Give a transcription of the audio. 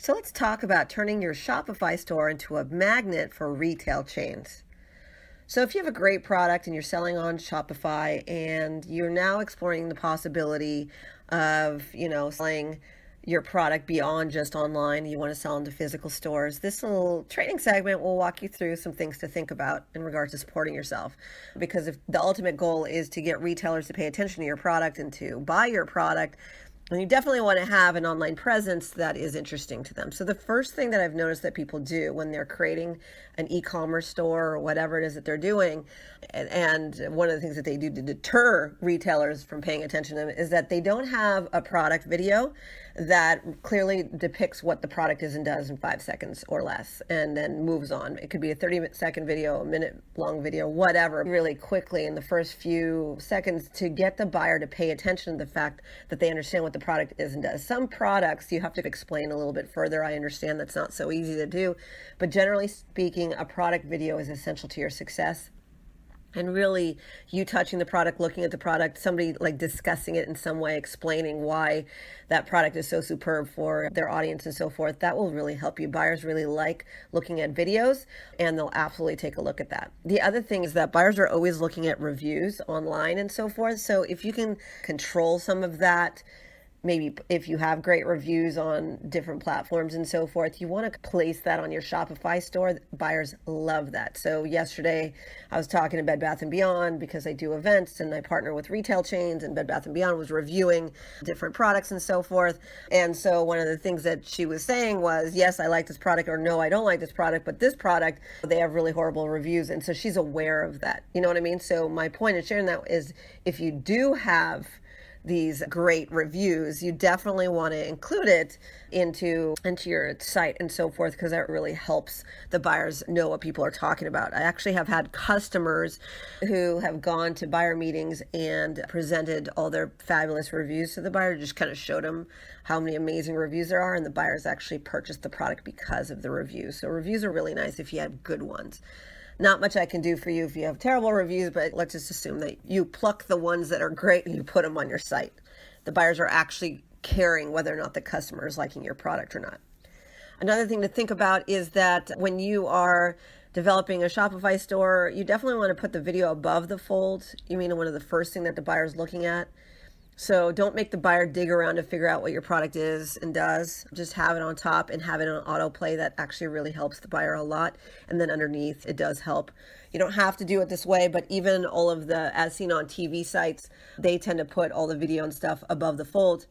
So let's talk about turning your Shopify store into a magnet for retail chains. So if you have a great product and you're selling on Shopify and you're now exploring the possibility of, selling your product beyond just online, you want to sell into physical stores, this little training segment will walk you through some things to think about in regards to supporting yourself. Because if the ultimate goal is to get retailers to pay attention to your product and to buy your product, and you definitely want to have an online presence that is interesting to them. So the first thing that I've noticed that people do when they're creating an e-commerce store or whatever it is that they're doing, and one of the things that they do to deter retailers from paying attention to them is that they don't have a product video that clearly depicts what the product is and does in 5 seconds or less, and then moves on. It could be a 30-second video, a minute-long video, whatever, really quickly in the first few seconds to get the buyer to pay attention to the fact that they understand what the product is and does. Some products you have to explain a little bit further. I understand that's not so easy to do, but generally speaking, a product video is essential to your success. And really, you touching the product, looking at the product, somebody like discussing it in some way, explaining why that product is so superb for their audience and so forth, that will really help you. Buyers really like looking at videos, and they'll absolutely take a look at that. The other thing is that buyers are always looking at reviews online and so forth. So if you can control some of that, maybe if you have great reviews on different platforms and so forth, you want to place that on your Shopify store. Buyers love that. So yesterday I was talking to Bed Bath & Beyond because I do events and I partner with retail chains, and Bed Bath & Beyond was reviewing different products and so forth. And so one of the things that she was saying was, yes, I like this product, or no, I don't like this product, but this product, they have really horrible reviews. And so she's aware of that. You know what I mean? So my point in sharing that is, if you do have these great reviews, you definitely want to include it into your site and so forth, because that really helps the buyers know what people are talking about. I actually have had customers who have gone to buyer meetings and presented all their fabulous reviews to the buyer, just kind of showed them how many amazing reviews there are, and the buyers actually purchased the product because of the reviews. So reviews are really nice if you have good ones. Not much I can do for you if you have terrible reviews, but let's just assume that you pluck the ones that are great and you put them on your site. The buyers are actually caring whether or not the customer is liking your product or not. Another thing to think about is that when you are developing a Shopify store, you definitely want to put the video above the fold. You mean one of the first thing that the buyer is looking at. So don't make the buyer dig around to figure out what your product is and does. Just have it on top and have it on autoplay. That actually really helps the buyer a lot. And then underneath, it does help. You don't have to do it this way, but even all of the as seen on TV sites, they tend to put all the video and stuff above the fold.